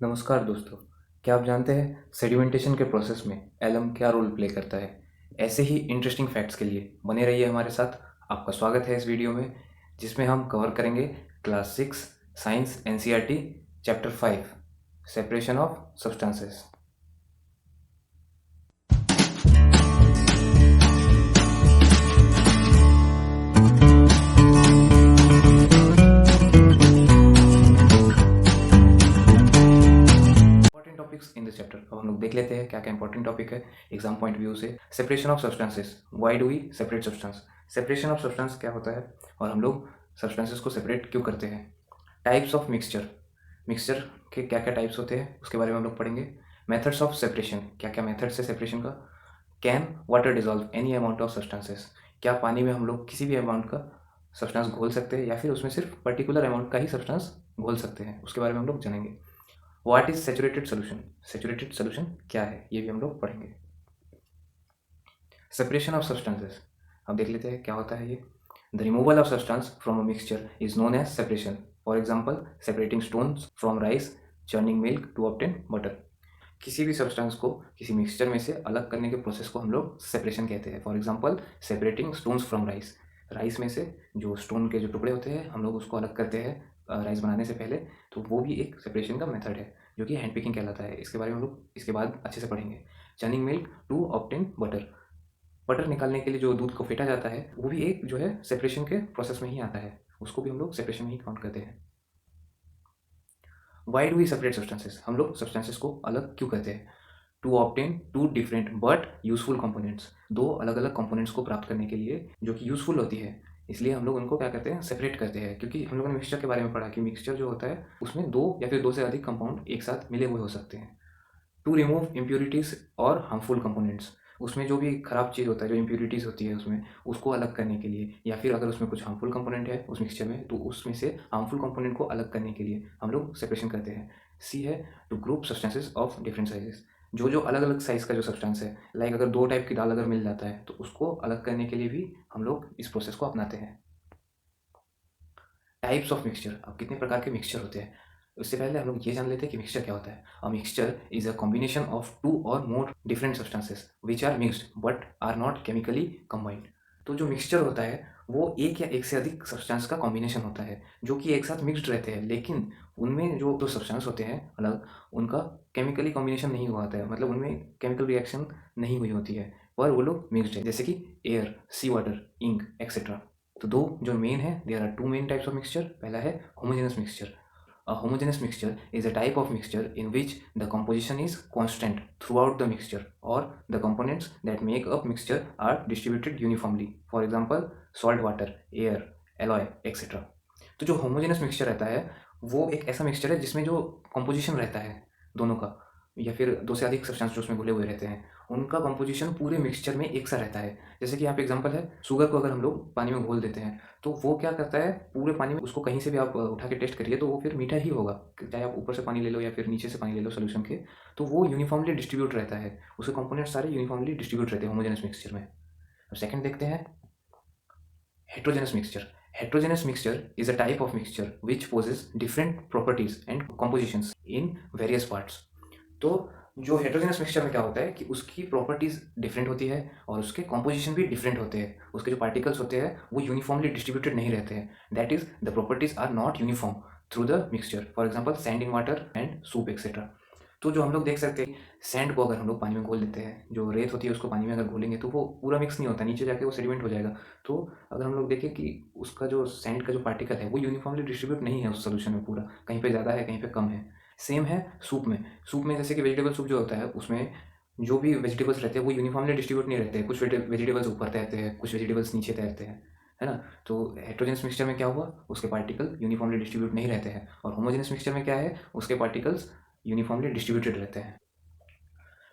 नमस्कार दोस्तों। क्या आप जानते हैं सेडिमेंटेशन के प्रोसेस में एलम क्या रोल प्ले करता है? ऐसे ही इंटरेस्टिंग फैक्ट्स के लिए बने रहिए हमारे साथ। आपका स्वागत है इस वीडियो में, जिसमें हम कवर करेंगे class 6 science NCERT chapter 5 separation of substances. Important topics in this chapter अब हम लोग देख लेते हैं क्या क्या इंपॉर्टेंट टॉपिक है एग्जाम पॉइंट व्यू से। Separation of substances, why do we separate substance? Separation of substance क्या होता है और हम लोग सब्सटेंसेस को सेपरेट क्यों करते हैं? टाइप्स ऑफ मिक्सचर, मिक्सचर के क्या क्या टाइप्स होते हैं उसके बारे में हम लोग पढ़ेंगे। मेथड्स ऑफ सेपरेशन, क्या क्या मेथड्स है सेपरेशन का। Can water dissolve any amount of substances, क्या पानी में हम लोग किसी भी अमाउंट का सब्सटेंस घोल सकते हैं या फिर उसमें सिर्फ पर्टिकुलर अमाउंट का ही सब्सटेंस घोल सकते हैं, उसके बारे में हम लोग जानेंगे। What is saturated solution, saturated solution क्या है ये भी हम लोग पढ़ेंगे। सेपरेशन ऑफ सब्सटेंसेस अब देख लेते हैं क्या होता है ये। The removal of substance from a mixture is known as separation. For example separating stones from rice, churning milk to obtain butter. किसी भी सब्सटेंस को किसी मिक्सचर में से अलग करने के प्रोसेस को हम लोग सेपरेशन कहते हैं। For example separating stones from rice, rice में से जो स्टोन के जो टुकड़े होते हैं हम लोग उसको अलग करते हैं राइस बनाने से पहले, तो वो भी एक सेपरेशन का मेथड है जो कि हैंड पिकिंग कहलाता है। इसके बारे में हम लोग इसके बाद अच्छे से पढ़ेंगे। Churning milk to obtain butter, butter निकालने के लिए जो दूध को फेंटा जाता है वो भी एक जो है सेपरेशन के प्रोसेस में ही आता है, उसको भी हम लोग सेपरेशन में ही काउंट करते हैं। Why do we separate substances, हम लोग सब्सटेंसेस को अलग क्यों करते हैं? To obtain two different but useful components, दो अलग अलग कंपोनेंट्स को प्राप्त करने के लिए जो कि यूजफुल होती है, इसलिए हम लोग उनको क्या करते हैं, सेपरेट करते हैं। क्योंकि हम लोगों ने मिक्सचर के बारे में पढ़ा कि मिक्सचर जो होता है उसमें दो या फिर दो से अधिक कंपाउंड एक साथ मिले हुए हो सकते हैं। टू रिमूव इम्प्योरिटीज़ और हार्मफुल कंपोनेंट्स, उसमें जो भी खराब चीज़ होता है, जो इम्प्योरिटीज़ होती है उसमें, उसको अलग करने के लिए, या फिर अगर उसमें कुछ हार्मफुल कंपोनेंट है उस मिक्सचर में तो उसमें से हार्मफुल कंपोनेंट को अलग करने के लिए हम लोग सेपरेशन करते हैं। सी है to group substances of different sizes, जो जो अलग अलग साइज़ का जो सब्सटेंस है, लाइक अगर दो टाइप की दाल अगर मिल जाता है तो उसको अलग करने के लिए भी हम लोग इस प्रोसेस को अपनाते हैं। टाइप्स ऑफ मिक्सचर, अब कितने प्रकार के मिक्सचर होते हैं उससे पहले हम लोग ये जान लेते हैं कि मिक्सचर क्या होता है। A mixture is a combination of two or more different substances which are mixed but are not chemically combined. तो जो मिक्सचर होता है वो एक या एक से अधिक सब्सटेंस का कॉम्बिनेशन होता है जो कि एक साथ मिक्सड रहते हैं, लेकिन उनमें जो दो सब्सटेंस होते हैं अलग, उनका केमिकली कॉम्बिनेशन नहीं हुआ होता है, मतलब उनमें केमिकल रिएक्शन नहीं हुई होती है, पर वो लोग मिक्सड है, जैसे कि air, sea water, ink etcetera. तो दो जो मेन है, there are two main types of mixture. पहला है homogenous mixture. A homogenous mixture is a type of mixture in which the composition is constant throughout the mixture or the components that make up mixture are distributed uniformly. For example salt water, air, alloy etc. तो जो homogeneous mixture रहता है वो एक ऐसा mixture है जिसमें जो कॉम्पोजिशन रहता है दोनों का, या फिर दो से अधिक सब्सटेंस जो उसमें घुले हुए रहते हैं, उनका कंपोजिशन पूरे मिक्सचर में एक सा रहता है। जैसे कि यहाँ पे एग्जांपल है, शुगर को अगर हम लोग पानी में घोल देते हैं तो वो क्या करता है, पूरे पानी में उसको कहीं से भी आप उठा के टेस्ट करिए तो वो फिर मीठा ही होगा, चाहे आप ऊपर से पानी ले लो या फिर नीचे से पानी ले लो सोल्यूशन के, तो वो यूनिफॉर्मली डिस्ट्रीब्यूट रहता है, उसके कंपोनेंट्स सारे यूनिफॉर्मली डिस्ट्रीब्यूट रहते हैं होमोजेनस मिक्सचर में। अब सेकंड देखते हैं heterogeneous mixture. Heterogeneous mixture is a type of mixture which possesses different properties and compositions in various parts. तो जो हेट्रोजेनस मिक्सचर में क्या होता है कि उसकी प्रॉपर्टीज डिफरेंट होती है और उसके कॉम्पोजिशन भी डिफरेंट होते हैं, उसके जो पार्टिकल्स होते हैं वो यूनिफॉर्मली डिस्ट्रीब्यूटेड नहीं रहते हैं, that is the properties are not uniform through the mixture. For example sand in water and soup etcetera. तो जो हम लोग देख सकते हैं, सैंड को अगर हम लोग पानी में घोल देते हैं, जो रेत होती है उसको पानी में अगर घोलेंगे तो वो पूरा मिक्स नहीं होता, नीचे जाके वो सेडिमेंट हो जाएगा। तो अगर हम लोग देखें कि उसका जो सैंड का जो पार्टिकल है वो यूनिफॉर्मली डिस्ट्रीब्यूट नहीं है उस सोल्यूशन में पूरा, कहीं पे ज़्यादा है कहीं पे कम है। सेम है सूप में। सूप में जैसे कि वेजिटेबल सूप जो होता है उसमें जो भी वेजिटेबल्स रहते हैं वो यूनिफॉर्मली डिस्ट्रीब्यूट नहीं रहते हैं, कुछ वेजिटेबल्स ऊपर तैरते हैं, कुछ वेजिटेबल्स नीचे तैरते हैं, है ना। तो हेट्रोजेनस मिक्सचर में क्या हुआ, उसके पार्टिकल यूनिफॉर्मली डिस्ट्रीब्यूट नहीं रहते हैं, और होमोजेनस मिक्सचर में क्या है, उसके पार्टिकल्स यूनिफॉर्मली डिस्ट्रीब्यूटेड रहते हैं।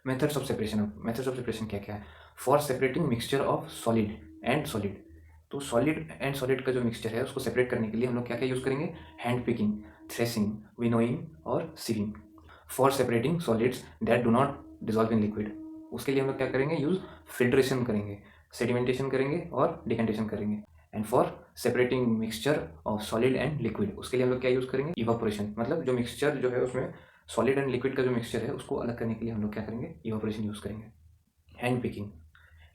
Methods of separation, methods of separation क्या क्या है? For separating mixture of solid and solid, तो सॉलिड एंड सॉलिड का जो मिक्सचर है उसको सेपरेट करने के लिए हम लोग क्या क्या यूज़ करेंगे? हैंड पिकिंग, थ्रेसिंग, विनोइंग और sieving. For separating solids that do not dissolve in liquid, उसके लिए हम लोग क्या करेंगे? यूज़ फिल्ट्रेशन करेंगे, सेडिमेंटेशन करेंगे और डिकेंटेशन करेंगे। And for separating mixture of solid and liquid, उसके लिए हम लोग क्या यूज़ करेंगे? इवापोरेशन, मतलब जो मिक्सचर जो है उसमें सॉलिड एंड लिक्विड का जो मिक्सचर है उसको अलग करने के लिए हम लोग क्या करेंगे, इवापोरेशन यूज़ करेंगे। Hand picking,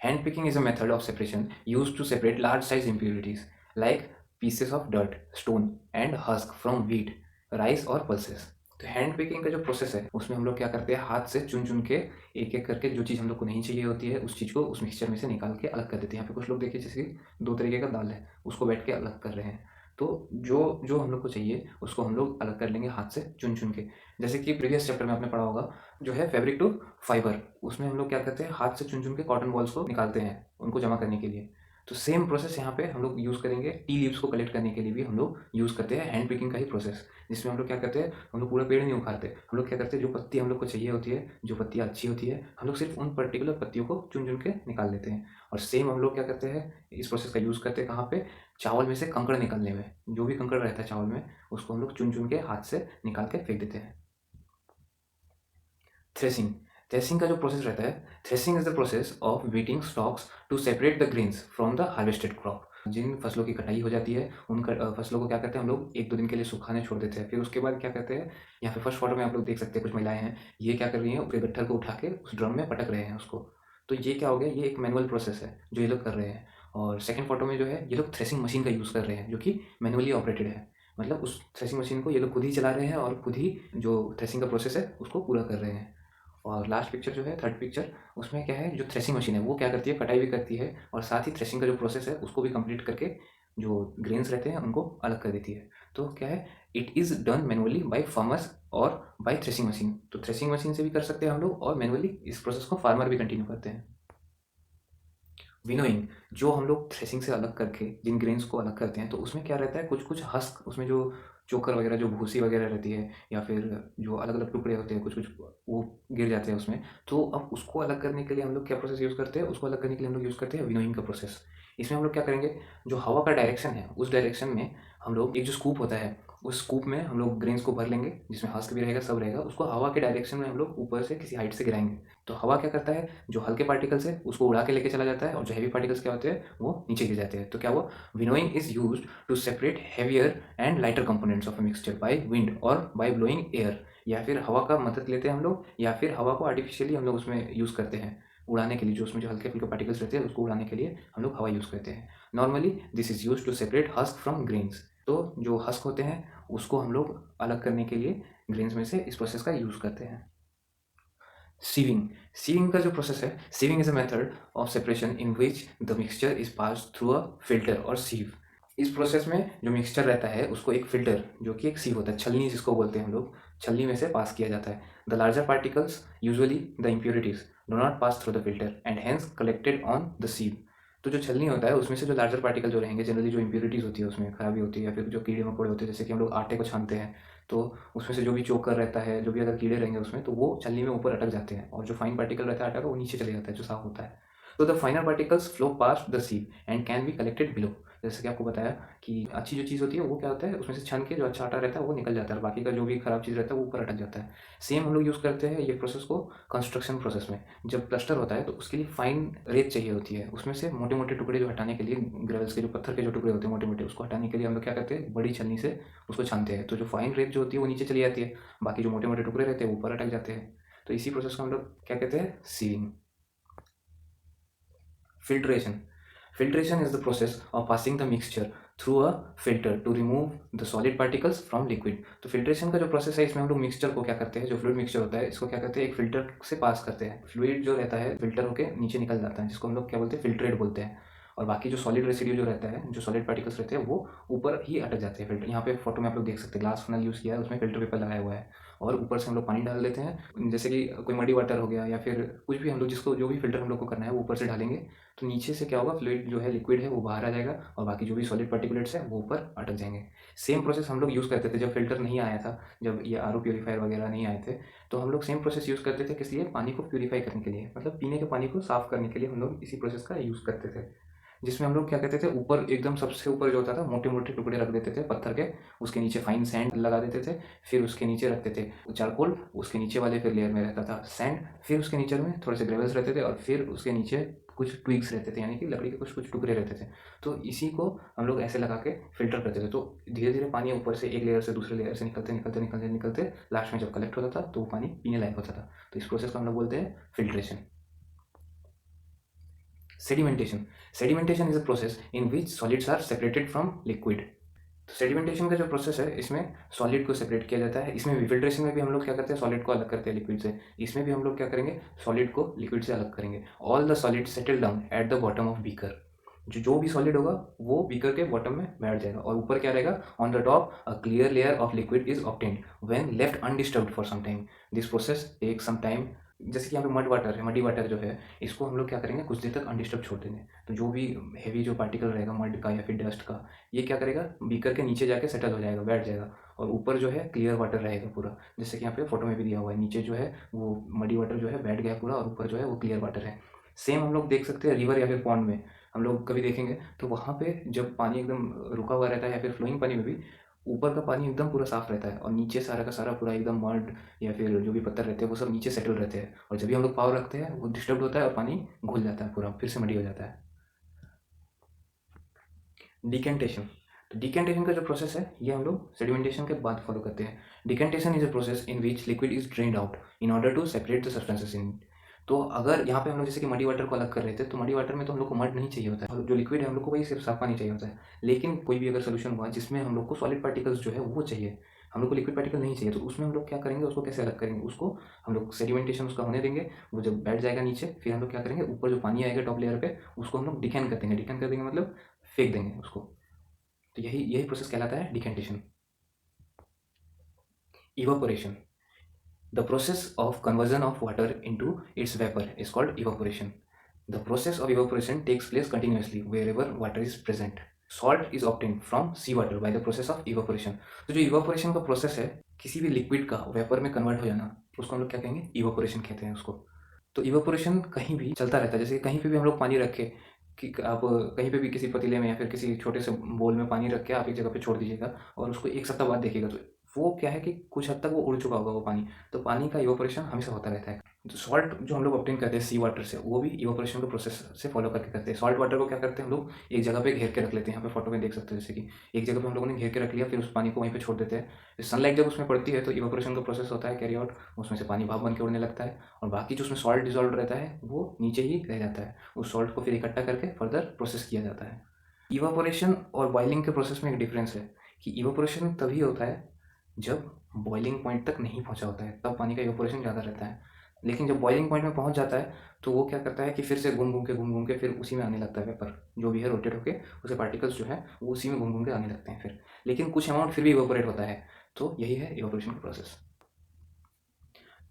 hand picking is a method of separation used to separate large size impurities like pieces of dirt, stone and husk from wheat, rice और pulses। तो हैंड पिकिंग का जो प्रोसेस है उसमें हम लोग क्या करते हैं, हाथ से चुन चुन के एक एक करके जो चीज़ हम लोग को नहीं चाहिए होती है उस चीज़ को उस मिक्सचर में से निकाल के अलग कर देते हैं। यहाँ पे कुछ लोग देखिए जैसे कि 2 तरीके का दाल है उसको बैठ के अलग कर रहे हैं। तो जो जो हम लोग को चाहिए उसको हम लोग अलग कर लेंगे हाथ से चुन चुन के। जैसे कि प्रीवियस चैप्टर में आपने पढ़ा होगा जो है फैब्रिक टू फाइबर, उसमें हम लोग क्या करते हैं, हाथ से चुन चुन के कॉटन बॉल्स को निकालते हैं उनको जमा करने के लिए। तो सेम प्रोसेस यहाँ पे हम लोग यूज़ करेंगे, टी लीव्स को कलेक्ट करने के लिए भी हम लोग यूज़ करते हैं हैंड पिकिंग का ही प्रोसेस। जिसमें हम लोग क्या करते हैं, हम लोग पूरा पेड़ नहीं उखाड़ते, हम लोग क्या करते हैं जो पत्ती हम लोग को चाहिए होती है, जो पत्तियाँ अच्छी होती है, हम लोग सिर्फ उन पर्टिकुलर पत्तियों को चुन चुन के निकाल लेते हैं। और सेम हम लोग क्या करते हैं, इस प्रोसेस का यूज़ करते हैं कहाँ पे, चावल में से कंकड़ निकालने में। जो भी कंकड़ रहता है चावल में उसको हम लोग चुन चुन के हाथ से निकाल के फेंक देते हैं। थ्रेसिंग, थ्रेसिंग का जो प्रोसेस रहता है, threshing is the process of beating stalks to separate the grains from the harvested crop. जिन फसलों की कटाई हो जाती है उन फसलों को क्या करते हैं हम लोग 1-2 दिन के लिए सुखाने छोड़ देते हैं। फिर उसके बाद क्या करते हैं, यहाँ पे फर्स्ट फोटो में आप लोग देख सकते हैं कुछ महिलाएं हैं, ये क्या कर रही हैं, उसके गट्ठर को उठा के उस ड्रम में पटक रहे हैं उसको। तो ये क्या हो गया, ये एक मैनुअल प्रोसेस है जो ये लोग कर रहे हैं। और सेकेंड फोटो में जो है ये लोग थ्रेसिंग मशीन का यूज़ कर रहे हैं जो कि मैनुअली ऑपरेटेड है। मतलब उस थ्रेसिंग मशीन को ये लोग खुद ही चला रहे हैं और खुद ही जो थ्रेसिंग का प्रोसेस है उसको पूरा कर रहे हैं। और लास्ट पिक्चर जो है थर्ड पिक्चर, उसमें क्या है, जो थ्रेसिंग मशीन है वो क्या करती है, कटाई भी करती है और साथ ही थ्रेसिंग का जो प्रोसेस है उसको भी कंप्लीट करके जो ग्रेन्स रहते हैं उनको अलग कर देती है। तो क्या है, it is done manually by farmers और बाय थ्रेसिंग मशीन। तो थ्रेसिंग मशीन से भी कर सकते हैं हम लोग और मैनुअली इस प्रोसेस को फार्मर भी कंटिन्यू करते हैं। विनोइंग, जो हम लोग थ्रेसिंग से अलग करके जिन ग्रेन्स को अलग करते हैं तो उसमें क्या रहता है, कुछ कुछ हस्क, उसमें जो चोकर वगैरह जो भूसी वगैरह रहती है या फिर जो अलग अलग टुकड़े होते हैं कुछ कुछ वो गिर जाते हैं उसमें। तो अब उसको अलग करने के लिए हम लोग क्या प्रोसेस यूज़ करते हैं, उसको अलग करने के लिए हम लोग यूज़ करते हैं विनोइंग का प्रोसेस। इसमें हम लोग क्या करेंगे, जो हवा का डायरेक्शन है उस डायरेक्शन में हम लोग एक जो स्कूप होता है उस स्कूप में हम लोग ग्रेन्स को भर लेंगे जिसमें हस्क भी रहेगा सब रहेगा, उसको हवा के डायरेक्शन में हम लोग ऊपर से किसी हाइट से गिराएंगे। तो हवा क्या करता है, जो हल्के पार्टिकल्स है उसको उड़ा के लेके चला जाता है और जो हैवी पार्टिकल्स क्या होते हैं वो नीचे गिर जाते हैं। तो क्या हुआ, winnowing is used to separate heavier and lighter components of a mixture by wind और बाय ब्लोइंग एयर। या फिर हवा का मदद लेते हैं हम लोग या फिर हवा को आर्टिफिशियली हम लोग उसमें यूज़ करते हैं उड़ाने के लिए, जो उसमें जो हल्के फुल्के पार्टिकल्स रहते हैं उसको उड़ाने के लिए हम लोग हवा यूज़ करते हैं। Normally this is use to separate husk from grains. तो जो हस्क होते हैं उसको हम लोग अलग करने के लिए ग्रेन्स में से इस प्रोसेस का यूज़ करते हैं। सीविंग, सीविंग का जो प्रोसेस है, sieving is a method of separation in which the mixture is pass through a filter और सीव। इस प्रोसेस में जो मिक्सचर रहता है उसको एक फिल्टर जो कि एक सीव होता है, छलनी जिसको बोलते हैं हम लोग, छलनी में से पास किया जाता है। The larger particles usually the impurities do not pass through the filter and hence collected on the सीव। तो जो छलनी होता है उसमें से जो लार्जर पार्टिकल जो रहेंगे, जनरली जो इम्प्योरिटीज होती है उसमें खराबी होती है या फिर जो कीड़े मकोड़े होते हैं, जैसे कि हम लोग आटे को छानते हैं तो उसमें से जो भी चोकर रहता है, जो भी अगर कीड़े रहेंगे उसमें तो वो छलनी में ऊपर अटक जाते हैं और जो फाइन पार्टिकल रहता है आटा का वो नीचे चले जाता है जो साफ होता है। तो the फाइनर particles flow past the सीव and can be collected below. जैसे कि आपको बताया कि अच्छी जो चीज़ होती है वो क्या होता है, उसमें से छन के जो अच्छा आटा रहता है वो निकल जाता है और बाकी का जो भी खराब चीज़ रहता है वो ऊपर अटक जाता है। सेम हम लोग यूज़ करते हैं ये प्रोसेस को कंस्ट्रक्शन प्रोसेस में। जब प्लास्टर होता है तो उसके लिए फाइन रेत चाहिए होती है, उसमें से मोटे मोटे टुकड़े जो हटाने के लिए, ग्रेवल्स के जो पत्थर के जो टुकड़े होते हैं मोटे मोटे, उसको हटाने के लिए हम लोग क्या करते हैं, बड़ी छलनी से उसको छानते हैं। तो जो फाइन रेत जो होती है वो नीचे चली जाती है, बाकी जो मोटे मोटे टुकड़े रहते हैं वो ऊपर अटक जाते हैं। तो इसी प्रोसेस को हम लोग क्या कहते हैं, sieving. Filtration. Filtration is the process of passing the mixture through a filter to remove the solid particles from liquid. तो filtration का जो process है इसमें हम लोग मिक्सचर को क्या करते हैं, जो फ्लूइड मिक्सचर होता है इसको क्या करते हैं, एक फिल्टर से पास करते हैं। फ्लूइड जो रहता है फिल्टर होके नीचे निकल जाता है जिसको हम लोग क्या बोलते हैं, फिल्ट्रेट बोलते हैं। और बाकी जो सॉलिड रेसिड्यू जो रहता है, जो सॉलिड पार्टिकल्स रहते हैं वो ऊपर ही अटक जाते हैं। फिल्टर यहाँ पे फोटो में आप लोग देख सकते हैं, ग्लास फनल यूज़ किया है, उसमें फिल्टर पेपर लगाया हुआ है और ऊपर से हम लोग पानी डाल देते हैं। जैसे कि कोई मडी वाटर हो गया या फिर कुछ भी हम लोग जिसको जो भी फिल्टर हम लोग को करना है वो ऊपर से डालेंगे तो नीचे से क्या होगा, फ्लूइड जो है लिक्विड है वो बाहर आ जाएगा और बाकी जो भी सॉलिड पार्टिकुलेट्स हैं वो ऊपर अटक जाएंगे। सेम प्रोसेस हम लोग यूज़ करते थे जब फिल्टर नहीं आया था, जब ये आर ओ प्योरीफायर वगैरह नहीं आए थे, तो हम लोग सेम प्रोसेस यूज़ करते थे। किस लिए, पानी को प्योरीफाई करने के लिए, मतलब पीने के पानी को साफ़ करने के लिए हम लोग इसी प्रोसेस का यूज़ करते थे। जिसमें हम लोग क्या कहते थे, ऊपर एकदम सबसे ऊपर जो होता था मोटे मोटे टुकड़े रख देते थे पत्थर के, उसके नीचे फाइन सैंड लगा देते थे, फिर उसके नीचे रखते थे चारकोल, उसके नीचे वाले फिर लेयर में रहता था सैंड, फिर उसके नीचे में थोड़े से ग्रेवल्स रहते थे, और फिर उसके नीचे कुछ ट्विग्स रहते थे, यानी कि लकड़ी के कुछ कुछ टुकड़े रहते थे। तो इसी को हम लोग ऐसे लगा के फिल्टर करते थे। तो धीरे धीरे पानी ऊपर से एक लेयर से दूसरे लेयर से निकलते निकलते निकलते निकलते लास्ट में जब कलेक्ट होता था तो वो पानी पीने लायक होता था। तो इस प्रोसेस को हम लोग बोलते हैं filtration. Sedimentation. Sedimentation is a process in which solids are separated from liquid. तो सेडिमेंटेशन का जो प्रोसेस है, इसमें सॉलिड को सेपरेट किया जाता है। इसमें भी फिल्ट्रेशन में भी हम लोग क्या करते हैं, सॉलिड को अलग करते हैं लिक्विड से। इसमें भी हम लोग क्या करेंगे, सॉलिड को लिक्विड से अलग करेंगे। All the solid settle down at the bottom of beaker. जो भी सॉलिड होगा वो बीकर के बॉटम में बैठ जाएगा, और ऊपर क्या रहेगा, on the top a clear layer of liquid is obtained when left undisturbed for some time. This process take some time. जैसे कि यहाँ पे मड वाटर है, मडी वाटर जो है, इसको हम लोग क्या करेंगे, कुछ देर तक अनडिस्टर्ब छोड़ देंगे। तो जो भी हैवी जो पार्टिकल रहेगा मड का या फिर डस्ट का, ये क्या करेगा, बीकर के नीचे जाके सेटल हो जाएगा, बैठ जाएगा, और ऊपर जो है क्लियर वाटर रहेगा पूरा। जैसे कि यहाँ पे फोटो में भी दिया हुआ है, नीचे जो है वो मडी वाटर जो है बैठ गया पूरा, और ऊपर जो है वो क्लियर वाटर है। सेम हम लोग देख सकते हैं रिवर या फिर पॉन्ड में, हम लोग कभी देखेंगे तो वहाँ पे जब पानी एकदम रुका हुआ रहता है, या फिर फ्लोइंग पानी में भी ऊपर का पानी एकदम पूरा साफ रहता है, और नीचे सारा का सारा पूरा एकदम मड या फिर जो भी पत्थर रहते हैं वो सब नीचे सेटल रहते हैं। और जब भी हम लोग पावर रखते हैं वो डिस्टर्ब होता है और पानी घुल जाता है पूरा, फिर से मडी हो जाता है। डिकेंटेशन। तो डिकेंटेशन का जो प्रोसेस है ये हम लोग सेडिमेंटेशन के बाद फॉलो करते हैं। Decantation is a process in which liquid is drained out in order to separate the substances in. तो अगर यहाँ पे हम लोग जैसे कि मडी वाटर को अलग कर रहे थे, तो मडी वाटर में तो हम लोग को मड नहीं चाहिए होता है, और जो लिक्विड है हम लोग को वही सिर्फ साफ पानी चाहिए होता है। लेकिन कोई भी अगर सोल्यूशन हुआ जिसमें हम लोग को सॉलिड पार्टिकल्स जो है वो चाहिए, हम लोग को लिक्विड पार्टिकल नहीं चाहिए, तो उसमें हम लोग क्या करेंगे, उसको कैसे अलग करेंगे, उसको हम लोग सेडिमेंटेशन उसका होने देंगे। वो जब बैठ जाएगा नीचे, फिर हम लोग क्या करेंगे, ऊपर जो पानी आएगा टॉप लेयर पे, उसको हम लोग डिकैन कर देंगे। डिकैन कर देंगे मतलब फेंक देंगे उसको। तो यही यही प्रोसेस कहलाता है decantation. Evaporation. The process of conversion of water into its vapor is called evaporation. The process of evaporation takes place continuously wherever water is present. Salt is obtained from seawater by the process of evaporation. तो जो evaporation का process है, किसी भी liquid का vapour में convert हो जाना, उसको हम लोग क्या कहेंगे, evaporation कहते हैं उसको। तो evaporation कहीं भी चलता रहता है। जैसे कहीं पे भी हम लोग पानी रखे, कि आप कहीं पे भी किसी पतीले में या फिर किसी छोटे से बोल में पानी रख के आप एक जगह पे छोड़ दीजिएगा, और उसको एक सप्ताह बाद देखिएगा, तो वो क्या है कि कुछ हद तक वो उड़ चुका होगा वो पानी। तो पानी का इवापोरेशन हमेशा होता रहता है। जो सॉल्ट जो हम लोग ऑब्टेन करते हैं सी वाटर से, वो भी इवापोरेशन के प्रोसेस से फॉलो करके करते हैं। सॉल्ट वाटर को क्या करते हैं, हम लोग एक जगह पे घेर के रख लेते हैं। यहाँ पे फोटो में देख सकते हैं, जैसे कि एक जगह पे हम लोगों ने घेर के रख लिया, फिर उस पानी को वहीं पे छोड़ देते हैं। सनलाइट जब उसमें पड़ती है तो इवापोरेशन का प्रोसेस होता है कैरी आउट, उसमें से पानी भाप बन के उड़ने लगता है, और बाकी जो उसमें सॉल्ट डिजॉल्व रहता है वो नीचे ही रह जाता है। उस सॉल्ट को फिर इकट्ठा करके फर्दर प्रोसेस किया जाता है। इवापोरेशन और बॉइलिंग के प्रोसेस में एक डिफरेंस है कि इवापोरेशन तभी होता है जब बॉइलिंग पॉइंट तक नहीं पहुंचा होता है, तब पानी का इवापोरेशन ज़्यादा रहता है। लेकिन जब बॉइलिंग पॉइंट में पहुंच जाता है तो वो क्या करता है कि फिर से घूम घूम के फिर उसी में आने लगता है वेपर, जो भी है रोटेट होके उसे पार्टिकल्स जो है वो उसी में घूम के आने लगते हैं फिर। लेकिन कुछ अमाउंट फिर भी इवापोरेट होता है। तो यही है इवापोरेशन का process.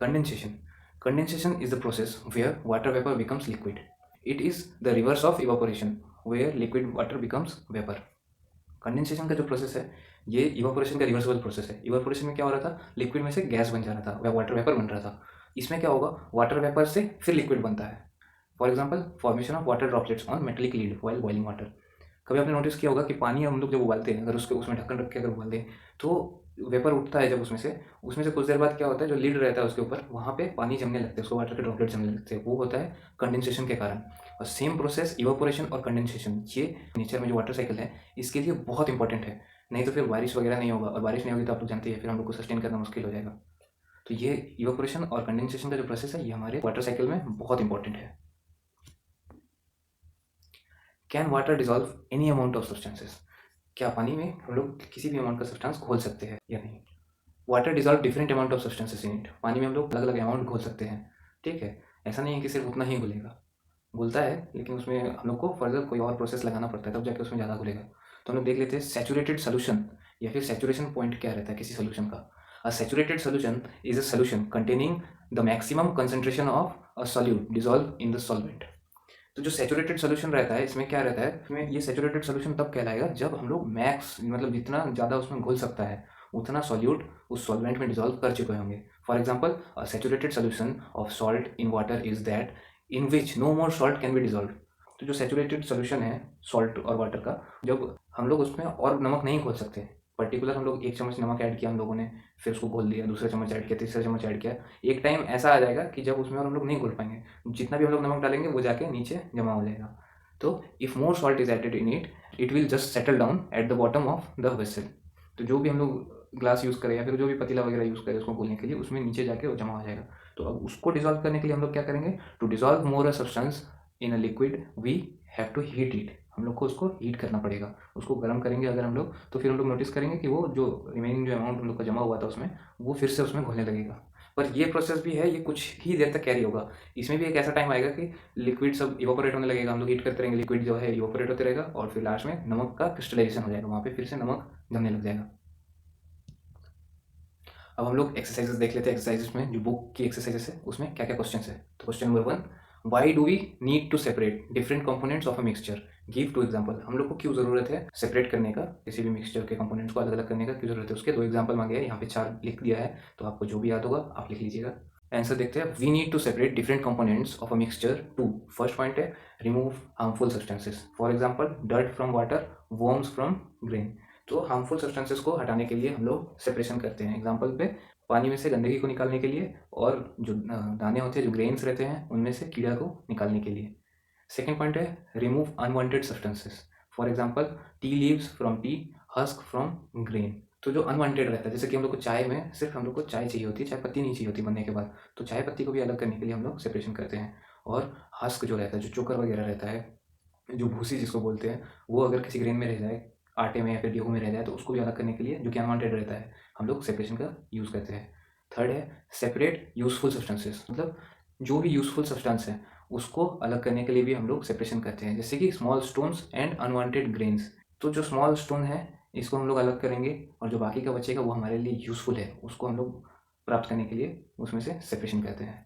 Condensation. Condensation is the process where water vapor becomes liquid. It is the reverse of evaporation, where liquid water becomes vapor. Condensation का जो प्रोसेस है ये इवापोरेशन का रिवर्सिबल प्रोसेस है। इवापोरेशन में क्या हो रहा था, लिक्विड में से गैस बन जा रहा था, वह वाटर वेपर बन रहा था। इसमें क्या होगा, वाटर वेपर से फिर लिक्विड बनता है। For example, formation of water droplets on metallic lead while boiling water. कभी आपने नोटिस किया होगा कि पानी हम लोग जब उबालते हैं, अगर उसके उसमें ढक्कन रख के अगर उबाल दें तो वेपर उठता है। जब उसमें से कुछ देर बाद क्या होता है, जो लीड रहता है उसके ऊपर, वहाँ पे पानी जमने लगते हैं, उसको वाटर के ड्रॉपलेट जमने लगते हैं। वो होता है कंडेंसेशन के कारण। और सेम प्रोसेस इवापोरेशन और कंडेंसेशन, ये नेचर में जो वाटर साइकिल है इसके लिए बहुत इंपॉर्टेंट है। नहीं तो फिर बारिश वगैरह नहीं होगा, और बारिश नहीं होगी तो आप लोग जानते हैं फिर हम लोग को सस्टेन करना मुश्किल हो जाएगा। तो ये इवापोरेशन और कंडेंसेशन का जो प्रोसेस है ये हमारे वाटर साइकिल में बहुत इंपॉर्टेंट है। Can water dissolve any amount of substances. क्या पानी में हम लोग किसी भी अमाउंट का सब्सटेंस घोल सकते हैं या नहीं। Water dissolve different amount of substances in it. पानी में हम लोग अलग अलग अमाउंट घोल सकते हैं, ठीक है। ऐसा नहीं है कि सिर्फ उतना ही घुलेगा, घुलता है, लेकिन उसमें हम लोग को फर्दर कोई और प्रोसेस लगाना पड़ता है, तब जाके उसमें ज़्यादा घुलेगा। तो हम लोग देख लेते हैं सैचुरेटेड सोल्यूशन, या फिर सैचुरेशन पॉइंट क्या रहता है किसी सोल्यूशन का। अ saturated solution is a solution containing the maximum concentration of a solute dissolve in the solvent. तो जो सैचुरेटेड सोल्यूशन रहता है, इसमें क्या रहता है, इसमें ये सैचुरेटेड सोल्यूशन तब कहलाएगा जब हम लोग मैक्स मतलब जितना ज़्यादा उसमें घुल सकता है उतना सॉल्यूट उस सॉल्वेंट में डिजॉल्व कर चुके होंगे। For example, a saturated solution of salt in water is that in which no more salt can be dissolve. तो जो सैचुरेटेड सोल्यूशन है सॉल्ट और वाटर का, जब हम लोग उसमें और नमक नहीं घोल सकते, पर्टिकुलर हम लोग 1 चम्मच नमक ऐड किया हम लोगों ने, फिर उसको घोल दिया, दूसरा चम्मच ऐड किया, तीसरा चम्मच ऐड किया, एक टाइम ऐसा आ जाएगा कि जब उसमें और हम लोग नहीं घोल पाएंगे, जितना भी हम लोग नमक डालेंगे वो जाके नीचे जमा हो जाएगा। तो if more salt is added in it, it will just settle down at the bottom of the vessel. तो जो भी हम लोग ग्लास यूज़ करें या फिर जो भी पतीला वगैरह यूज़ करें उसको घोलने के लिए, उसमें नीचे जाके वो जमा हो जाएगा। तो अब उसको डिसॉल्व करने के लिए हम लोग क्या करेंगे, to dissolve more a substance in a liquid we have to heat it. हम लोग को उसको हीट करना पड़ेगा, उसको गर्म करेंगे अगर हम लोग, तो फिर हम लोग नोटिस करेंगे कि वो जो रिमेनिंग जो अमाउंट हम लोग का जमा हुआ था उसमें, वो फिर से उसमें घुलने लगेगा। पर ये प्रोसेस भी है, ये कुछ ही देर तक कैरी होगा। इसमें भी एक ऐसा टाइम आएगा कि लिक्विड सब इवोपोरेट होने लगेगा, हम लोग हीट करते रहेंगे, लिक्विड जो है इवोपोरेट होते रहेगा और फिर लास्ट में नमक का क्रिस्टलाइजेशन हो जाएगा, वहाँ पे फिर से नमक जमने लग जाएगा। अब हम लोग एक्सरसाइजेस देख लेते हैं। एक्सरसाइजेस में जो बुक की एक्सरसाइजेस है उसमें क्या क्या क्वेश्चन है। तो question number 1, why do we need to separate different components of a mixture, give 2 example. हम लोग को क्यों जरूरत है सेपरेट करने का, किसी भी मिक्सचर के कंपोनेंट्स को अलग अलग करने का क्यों जरूरत है, उसके 2 एग्जांपल मांगे हैं। यहाँ पे 4 लिख दिया है, तो आपको जो भी याद होगा आप लिख लीजिएगा। आंसर देखते हैं। We need to separate different components of a mixture to, first point है remove harmful substances, for example dirt from water, worms from grain. तो हार्मफुल सब्सटेंसेस को हटाने के लिए हम लोग सेपरेशन करते हैं। एग्जांपल पे पानी में से गंदगी को निकालने के लिए, और जो दाने होते हैं, जो ग्रेन्स रहते हैं, उनमें से कीड़ा को निकालने के लिए। सेकेंड पॉइंट है remove unwanted substances, for example tea leaves from T, husk from grain. तो जो अनवांटेड रहता है, जैसे कि हम लोग को चाय में सिर्फ हम लोग को चाय चाहिए होती है, चाय पत्ती नहीं चाहिए होती बनने के बाद, तो चाय पत्ती को भी अलग करने के लिए हम लोग सेपरेशन करते हैं। और हस्क जो रहता है, जो चोकर वगैरह रहता है, जो भूसी जिसको बोलते हैं, वो अगर किसी ग्रेन में रह जाए, आटे में या फिर गेहूँ में रह जाए, तो उसको भी अलग करने के लिए, जो कि अनवांटेड रहता है, हम लोग सेपरेशन का यूज़ करते हैं। थर्ड है सेपरेट यूजफुल सब्सटेंसेस, मतलब जो भी यूजफुल सब्सटेंस है उसको अलग करने के लिए भी हम लोग सेपरेशन करते हैं, जैसे कि small stones and unwanted grains. तो जो स्मॉल स्टोन है इसको हम लोग अलग करेंगे, और जो बाकी का बचेगा वो हमारे लिए यूजफुल है, उसको हम लोग प्राप्त करने के लिए उसमें से सेपरेशन करते हैं।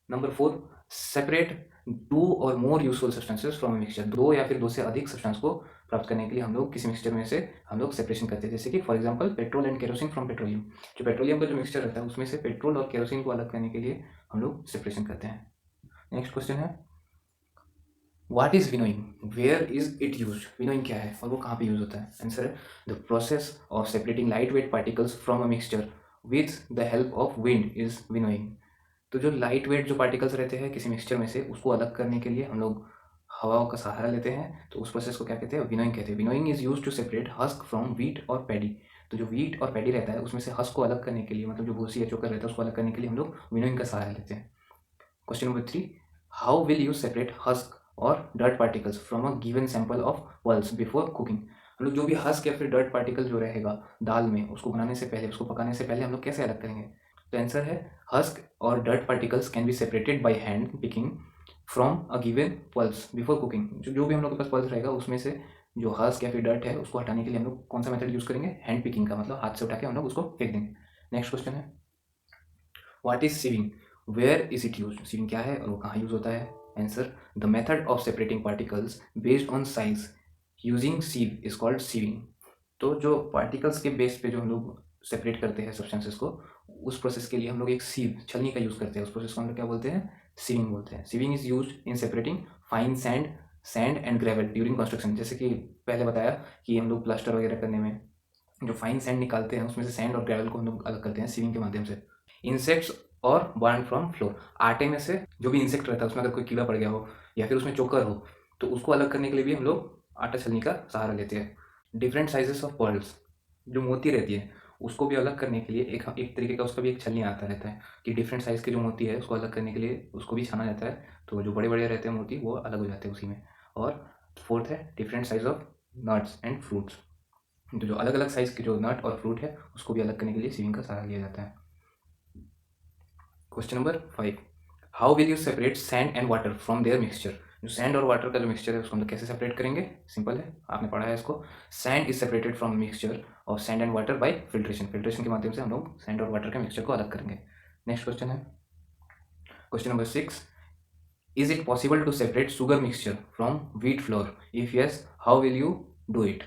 नंबर 4, सेपरेट 2 और more useful substances from a mixture. 2 या फिर 2 से अधिक सब्सटेंस को प्राप्त करने के लिए हम लोग किसी मिक्सचर में से हम लोग सेपरेशन करते हैं, जैसे कि for example petrol and kerosene from petroleum. जो पेट्रोलियम का जो मिक्सचर रहता है उसमें से पेट्रोल और केरोसिन को अलग करने के लिए हम लोग सेपरेशन करते हैं। नेक्स्ट क्वेश्चन है what is winnowing, where is it used. Winnowing क्या है और वो कहाँ पे यूज होता है। आंसर है the process of separating light weight particles from a mixture with the help of wind is winnowing. तो जो लाइट वेट जो पार्टिकल्स रहते हैं किसी मिक्सचर में से, उसको अलग करने के लिए हम लोग हवा का सहारा लेते हैं, तो उस प्रोसेस को क्या कहते हैं, विनोइंग कहते हैं। Winnowing is use to separate husk from wheat और पैडी। तो जो व्हीट और पैडी रहता है उसमें से हस्क को अलग करने के लिए, मतलब जो भूसी या चोकर रहता है उसको अलग करने के लिए हम लोग विनोइंग का सहारा लेते हैं। Question number 3, how will you separate husk और dirt particles from a given sample of pulse before cooking. हम लोग जो भी हस्क या फिर डर्ट पार्टिकल जो रहेगा दाल में, उसको बनाने से पहले, उसको पकाने से पहले हम लोग कैसे अलग करेंगे। तो आंसर है हस्क और dirt particles can be separated by hand picking from a given pulse before cooking. जो भी हम लोग के पास पल्स रहेगा उसमें से जो हस्क या फिर डर्ट है उसको हटाने के लिए हम लोग कौन सा मेथड यूज करेंगे, हैंड पिकिंग का, मतलब हाथ से उठा के हम लोग उसको फेंक देंगे। नेक्स्ट क्वेश्चन है what is sieving, where is it use. Sieving क्या है और वो कहाँ यूज होता है। Answer the method of separating particles based on size using sieve is called sieving. तो जो पार्टिकल्स के बेस पे जो हम लोग सेपरेट करते हैं सब्सटेंसेस को, उस प्रोसेस के लिए हम लोग एक सीव, छलनी का यूज़ करते हैं। उस प्रोसेस को हम लोग क्या बोलते हैं, सीविंग बोलते हैं। Sieving is use in separating fine sand and gravel during construction. जैसे कि पहले बताया कि हम लोग प्लास्टर वगैरह करने में जो फाइन सैंड निकालते हैं उसमें से सैंड और ग्रेवल को हम लोग अलग करते हैं सीविंग के माध्यम से। इंसेक्ट्स और बर्न फ्रॉम फ्लोर, आटे में से जो भी इंसेक्ट रहता है उसमें अगर कोई कीड़ा पड़ गया हो या फिर उसमें चोकर हो, तो उसको अलग करने के लिए भी हम लोग आटा छलनी का सहारा लेते हैं। डिफरेंट साइजेस ऑफ पर्ल्स, जो मोती रहती है उसको भी अलग करने के लिए एक तरीके का उसका भी एक छलनी आता रहता है कि डिफरेंट साइज़ के जो मोती है उसको अलग करने के लिए उसको भी छाना जाता है, तो जो बड़े बड़े रहते हैं मोती वो अलग हो जाते हैं उसी में। और फोर्थ है different size of nuts and fruits, तो जो अलग अलग साइज़ के जो नट और फ्रूट है उसको भी अलग करने के लिए सीविंग का सहारा लिया जाता है। Question number 5, how will you separate sand and water from their mixture. जो सैंड और वाटर का जो मिक्सचर है उसको हम लोग कैसे सेपरेट करेंगे, सिंपल है, आपने पढ़ा है इसको। Sand is separated from mixture of sand and water bye filtration. Filtration के माध्यम से हम लोग सैंड और वाटर के मिक्सचर को अलग करेंगे। नेक्स्ट क्वेश्चन है question number 6, is it possible to separate sugar mixture from wheat flour, if yes how will you do it.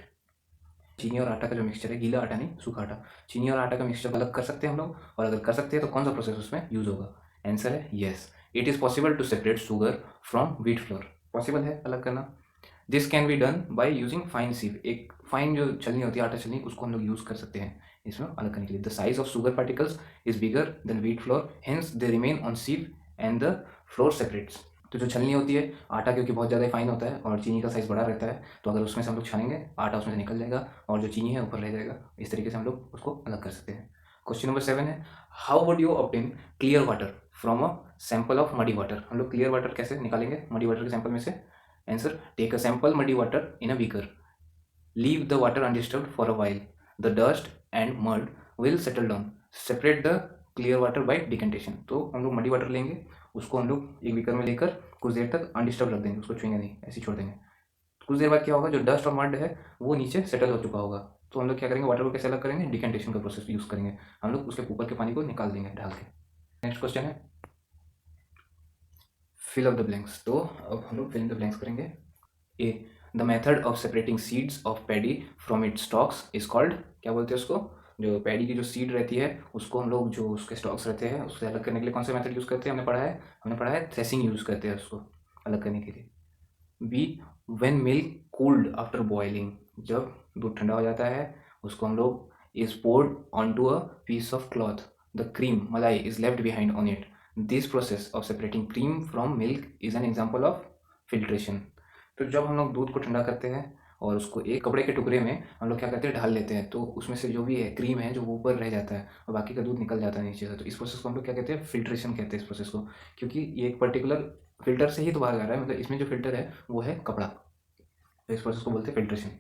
चीनी और आटा का जो मिक्सचर है, गीला आटा नहीं सूखा आटा, चीनी और आटा का मिक्सचर अलग कर सकते हैं हम लोग, और अगर कर सकते हैं तो कौन सा प्रोसेस उसमें यूज होगा। आंसर है yes, it is possible to separate sugar from wheat flour. Possible है अलग करना। This can be done by using fine sieve, एक फाइन जो छलनी होती है आटा छलनी, उसको हम लोग यूज़ कर सकते हैं इसमें अलग करने के लिए। The size of sugar particles is bigger than wheat flour, hence they remain on sieve and the flour separates. तो जो छलनी होती है, आटा क्योंकि बहुत ज़्यादा फाइन होता है और चीनी का साइज़ बड़ा रहता है, तो अगर उसमें से हम लोग छानेंगे आटा उसमें से निकल जाएगा और जो चीनी है ऊपर रह जाएगा। इस तरीके से हम लोग उसको अलग कर सकते हैं। क्वेश्चन नंबर 7 है, how would you obtain clear water from a sample of muddy water. हम लोग क्लियर वाटर कैसे निकालेंगे मडी वाटर के सैंपल में से। Answer, take a sample muddy water in a beaker, leave the water undisturbed for a while, the dust and mud will settle down, separate the clear water by decantation. तो हम लोग muddy water लेंगे, उसको हम लोग एक beaker में लेकर कुछ देर तक अनडिस्टर्ब रख देंगे, उसको छुएंगे नहीं, ऐसे ही छोड़ देंगे। कुछ देर बाद क्या होगा, जो डस्ट और मड है वो नीचे सेटल हो चुका होगा। तो हम लोग क्या करेंगे, वाटर को कैसे अलग करेंगे, डिकेंटेशन का प्रोसेस यूज़ करेंगे। हम लोग उसके ऊपर के पानी को निकाल देंगे ढाल के। नेक्स्ट क्वेश्चन है फिल ऑफ द ब्लैंक्स। तो अब हम लोग फिल इन द ब्लैंक्स करेंगे। A, the method of separating seeds of paddy from its stalks is called, क्या बोलते हैं उसको, जो पैडी की जो सीड रहती है उसको हम लोग, जो उसके स्टॉक्स रहते हैं उससे अलग करने के लिए कौन सा मेथड यूज़ करते हैं, हमने पढ़ा है थ्रेसिंग यूज़ करते हैं उसको अलग करने के लिए। B, when milk cooled after boiling, जब दूध ठंडा हो जाता है उसको हम लोग is poured on to a piece of cloth, the cream मलाई is left behind on it, this process of separating cream from milk is an example of filtration. तो जब हम लोग दूध को ठंडा करते हैं और उसको एक कपड़े के टुकड़े में हम लोग क्या करते हैं, ढाल लेते हैं, तो उसमें से जो भी है क्रीम है जो वो ऊपर रह जाता है और बाकी का दूध निकल जाता है नीचे से, तो इस प्रोसेस को हम लोग क्या कहते हैं, फिल्ट्रेशन कहते हैं इस प्रोसेस को, क्योंकि ये एक पर्टिकुलर फिल्टर से ही तो बाहर आ रहा है, मतलब इसमें जो फिल्टर है वो है कपड़ा, तो इस प्रोसेस को बोलते हैं filtration.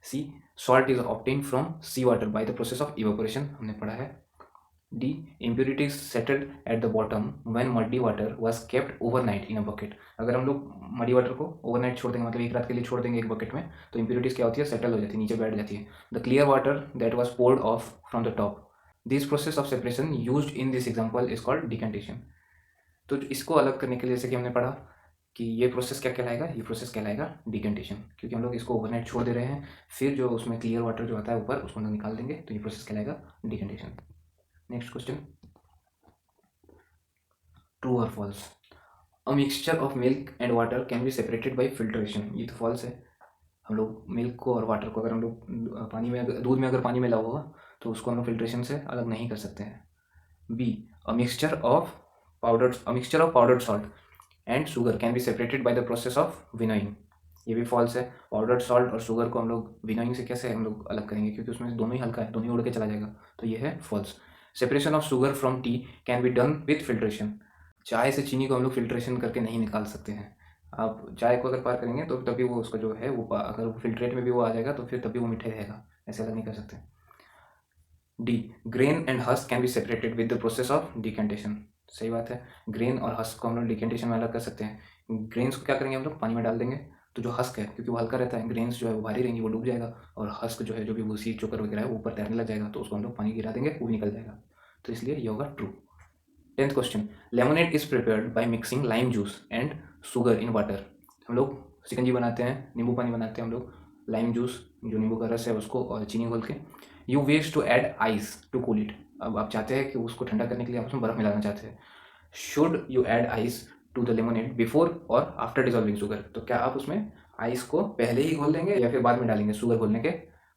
C, salt is obtain from sea water by the process of evaporation, हमने पढ़ा है। D, impurities settled at the bottom when muddy water was kept overnight in a bucket। अगर हम लोग मडी वाटर को ओवरनाइट छोड़ देंगे, मतलब एक रात के लिए छोड़ देंगे एक बकेट में, तो impurities क्या होती है, सेटल हो जाती है, नीचे बैठ जाती है। The clear water that was poured of from the top, this process of separation used in this example is called decantation. तो इसको अलग करने के लिए जैसे कि हमने पढ़ा कि ये प्रोसेस क्या कहलाएगा, ये प्रोसेस कहलाएगा डिकेंटेशन, क्योंकि हम लोग इसको ओवरनाइट छोड़ दे रहे हैं, फिर जो उसमें क्लियर वाटर जो आता है ऊपर उसको हम लोग निकाल देंगे, तो ये प्रोसेस कहलाएगा डिकेंटेशन। नेक्स्ट क्वेश्चन, ट्रू और false. A mixture of milk and water can be separated by filtration, ये तो फॉल्स है। हम लोग मिल्क को और वाटर को अगर हम लोग पानी में दूध में अगर पानी मिला होगा तो उसको हम लोग फिल्ट्रेशन से अलग नहीं कर सकते हैं। B, a mixture of powdered salt and sugar can be separated by the process of winnowing, ये भी फॉल्स है। पाउडर्ड सॉल्ट और शुगर को हम लोग विनोइंग से कैसे हम लोग अलग करेंगे, क्योंकि उसमें दोनों ही हल्का है, दोनों ही उड़ के चला जाएगा, तो ये है false. Separation of sugar from tea can be done with filtration, चाय से चीनी को हम लोग फिल्ट्रेशन करके नहीं निकाल सकते हैं। आप चाय को अगर पार करेंगे तो तभी वो उसका जो है वो अगर वो फिल्ट्रेट में भी वो आ जाएगा तो फिर तभी वो मीठे रहेगा, ऐसे अलग नहीं कर सकते। D, grain and husk can be separated with the process of decantation, सही बात है, ग्रेन और हस्क को हम लोग डिकेंटेशन में अलग कर सकते हैं। ग्रेन्स को क्या करेंगे हम लोग, पानी में डाल देंगे, तो जो हस्क है क्योंकि वो हल्का रहता है, ग्रेन्स जो है वो भारी रहेंगी, वो डूब जाएगा, और हस्क जो है जो भी भूसी चोकर वगैरह है वो ऊपर तैरने लग जाएगा, तो उसको हम लोग पानी गिरा देंगे, वो भी निकल जाएगा, तो इसलिए ये होगा true. 10th question, lemonade is prepared by mixing lime juice and sugar in water. हम लोग शिकंजी बनाते हैं, नींबू पानी बनाते हैं हम लोग, लाइम जूस जो नींबू का रस है उसको और चीनी घोल के। You wish to add ice to cool it, अब आप चाहते हैं कि उसको ठंडा करने के लिए आप उसमें बर्फ मिलाना चाहते हैं। Should you add ice to the lemonade before और आफ्टर डिजॉल्विंग शुगर, तो क्या आप उसमें आइस को पहले ही घोल देंगे या फिर बाद में डालेंगे, शुगर घोलने के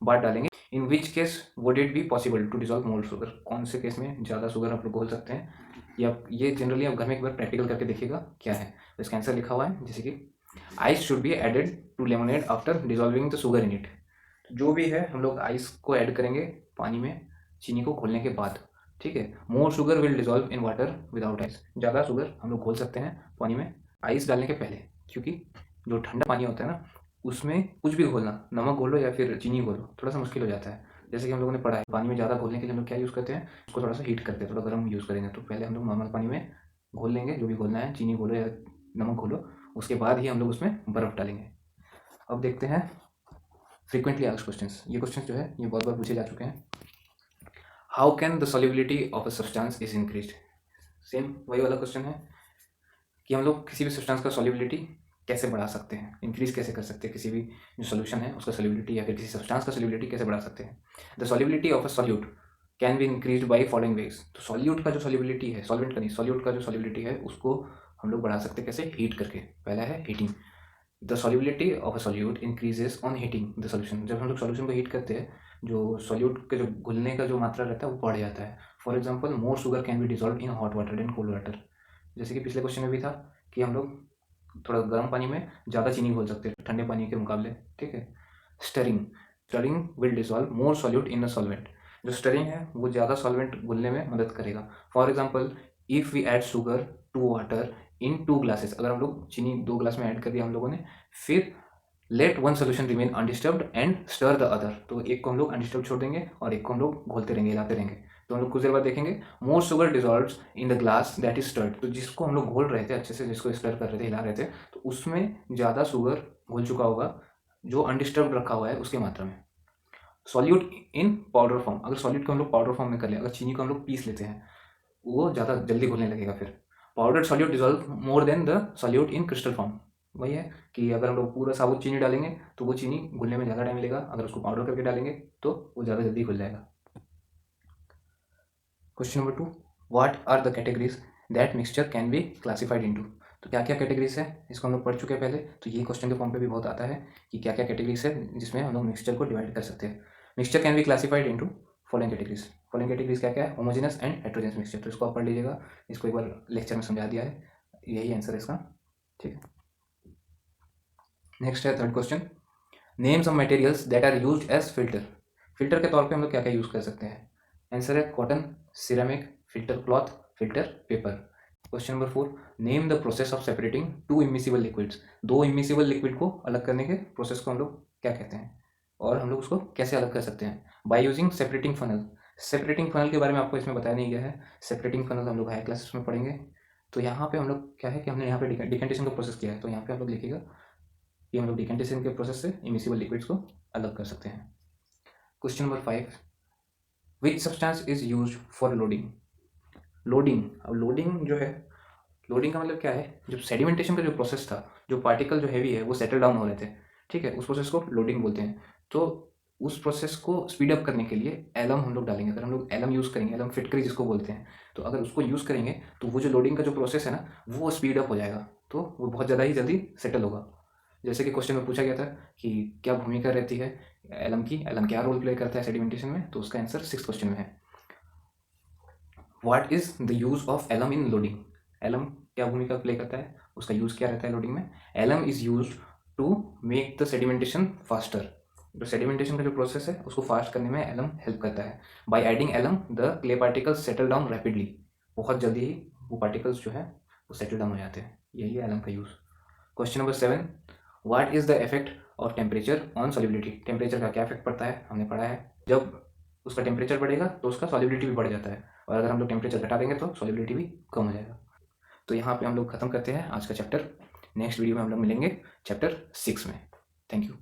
बाद डालेंगे। In which case would it be possible to dissolve more sugar, कौन से केस में ज़्यादा शुगर आप लोग घोल सकते हैं, या ये जनरली आप घर में एक बार प्रैक्टिकल करके देखिएगा क्या है। तो इसका आंसर लिखा हुआ है जैसे कि ice should be added to lemonade after dissolving the sugar in it, जो भी है हम लोग आइस को ऐड करेंगे पानी में चीनी को घोलने के बाद, ठीक है। मोर sugar will dissolve in water without ice, ज़्यादा शुगर हम लोग घोल सकते हैं पानी में आइस डालने के पहले, क्योंकि जो ठंडा पानी होता है ना उसमें कुछ भी घोलना, नमक घोलो या फिर चीनी घोलो, थोड़ा सा मुश्किल हो जाता है। जैसे कि हम लोगों ने पढ़ा है पानी में ज़्यादा घोलने के लिए हम लोग क्या यूज़ करते हैं, उसको थोड़ा सा हीट करते हैं, थोड़ा गर्म यूज़ करेंगे, तो पहले हम लोग नॉर्मल पानी में घोल लेंगे जो भी घोलना है, चीनी घोलो या नमक घोलो, उसके बाद ही हम लोग उसमें बर्फ़ डालेंगे। अब देखते हैं फ्रीक्वेंटली आस्क्ड क्वेश्चंस, ये क्वेश्चन जो है ये बहुत बार पूछे जा चुके हैं। How can the solubility of a substance is increased, same वही वाला क्वेश्चन है कि हम लोग किसी भी सब्सटेंस का सॉल्युबिलिटी कैसे बढ़ा सकते हैं, इंक्रीज कैसे कर सकते हैं, किसी भी जो सोल्यूशन है उसका सॉल्युबिलिटी या फिर किसी सब्सटेंस का सॉल्युबिलिटी कैसे बढ़ा सकते हैं। The solubility of a solute can be increased by following veg, तो सॉल्यूट का जो सॉल्युबिलिटी है, सॉल्वेंट का नहीं, सॉल्यूट का जो सॉल्युबिलिटी है उसको हम लोग बढ़ा सकते हैं कैसे, हीट करके। पहला है heating, the solubility of a solute increases on heating the solution. जब हम लोग सॉल्यूशन को हीट करते हैं, जो सॉल्यूट के जो घुलने का जो मात्रा रहता है वो बढ़ जाता है। For example, more sugar can be dissolve in hot water than cold water. जैसे कि पिछले क्वेश्चन में भी था कि हम लोग थोड़ा गर्म पानी में ज़्यादा चीनी घोल सकते हैं ठंडे पानी के मुकाबले, ठीक है। Stirring, stirring will dissolve more solute in a solvent. जो स्टरिंग है वो ज़्यादा सॉल्वेंट घुलने में मदद करेगा। For example, if we add sugar to water in 2 glasses, अगर हम लोग चीनी 2 ग्लास में ऐड कर दिया हम लोगों ने, फिर let one solution remain undisturbed and stir the other, तो एक को हम लोग अनडिस्टर्ब छोड़ देंगे और एक को हम लोग घोलते रहेंगे, हिलाते रहेंगे। तो हम लोग कुछ देर बाद देखेंगे more sugar dissolves in the glass that is stirred. तो जिसको हम लोग घोल रहे थे अच्छे से, जिसको स्टर कर रहे थे, हिला रहे थे, तो उसमें ज़्यादा शुगर घुल चुका होगा जो अनडिस्टर्ब रखा हुआ है उसके मात्रा में। सॉल्यूट इन पाउडर फॉर्म, अगर सॉल्यूट को हम लोग पाउडर फॉर्म में कर ले, अगर चीनी को हम लोग पीस लेते हैं, वो ज़्यादा जल्दी घुलने लगेगा। फिर powder solute dissolve more than the solute in crystal form. वही है कि अगर हम लोग पूरा साबुत चीनी डालेंगे तो वो चीनी घुलने में ज़्यादा टाइम लगेगा, अगर उसको पाउडर करके डालेंगे तो वो ज़्यादा जल्दी घुल जाएगा। Question number 2, what are the categories that mixture can be classified into. तो क्या क्या कैटेगरीज है इसको हम लोग पढ़ चुके हैं पहले, तो ये क्वेश्चन के फॉर्म पे भी बहुत आता है कि क्या क्या कैटेगरीज है जिसमें हम लोग मिक्सचर को डिवाइड कर सकते हैं। Mixture can be classified into following categories. Following categories क्या क्या है? Homogeneous and heterogeneous mixture. तो इसको आप पढ़ लीजिएगा, इसको एक बार लेक्चर में समझा दिया है, यही आंसर है इसका, ठीक है। नेक्स्ट है third question, name some materials that are used as filter. Filter के तौर पे हम लोग क्या क्या यूज़ कर सकते हैं? आंसर है cotton, ceramic, filter cloth, filter paper. Question number 4, name the process of separating 2 immiscible liquids. 2 immiscible liquid को अलग करने के प्रोसेस को हम लोग क्या कहते हैं और हम लोग उसको कैसे अलग कर सकते हैं? By using separating funnel. Separating funnel के बारे में आपको इसमें बताया नहीं गया है। सेपरेटिंग फनल हम लोग हायर क्लासेस में पढ़ेंगे। तो यहाँ पे हम लोग क्या है कि हमने यहाँ पे डिकेंटेशन का प्रोसेस किया है, तो यहाँ पे हम लोग लिखिएगा कि हम लोग डिकेंटेशन के प्रोसेस से इमिसिबल लिक्विड्स को अलग कर सकते हैं। Question number 5, which substance is use for loading. Loading, अब लोडिंग जो है, लोडिंग का मतलब क्या है? जब सेडिमेंटेशन का जो प्रोसेस था, जो पार्टिकल जो हैवी है वो सेटल डाउन हो रहे थे, ठीक है, उस प्रोसेस को लोडिंग बोलते हैं। तो उस प्रोसेस को स्पीड अप करने के लिए एलम हम लोग डालेंगे। अगर हम लोग एलम यूज़ करेंगे, एलम फिटकरी जिसको बोलते हैं, तो अगर उसको यूज़ करेंगे तो वो जो लोडिंग का जो प्रोसेस है ना, वो स्पीड अप हो जाएगा, तो वो बहुत ज़्यादा ही जल्दी सेटल होगा। जैसे कि क्वेश्चन में पूछा गया था कि क्या भूमिका रहती है एलम की, एलम क्या रोल प्ले करता है सेडिमेंटेशन में, तो उसका आंसर 6th क्वेश्चन में है। What is the use of alum in loading. Alum क्या भूमिका प्ले करता है, उसका यूज क्या रहता है लोडिंग में? Alum is use to make the sedimentation faster. जो सेडिमेंटेशन का जो प्रोसेस है उसको फास्ट करने में एलम हेल्प करता है। By adding alum the clay particles settle down rapidly. बहुत जल्दी ही वो पार्टिकल्स जो है वो सेटल डाउन हो जाते हैं, यही है एलम का use. Question number 7, what is the effect of temperature on solubility. Temperature का क्या इफेक्ट पड़ता है, हमने पढ़ा है। जब उसका टेम्परेचर बढ़ेगा तो उसका सॉल्युबिलिटी भी बढ़ जाता है, और अगर हम लोग टेम्परेचर घटा देंगे तो सॉल्युबिलिटी भी कम हो जाएगा। तो यहाँ पे हम लोग खत्म करते हैं आज का चैप्टर। नेक्स्ट वीडियो में हम लोग मिलेंगे चैप्टर 6 में। Thank you.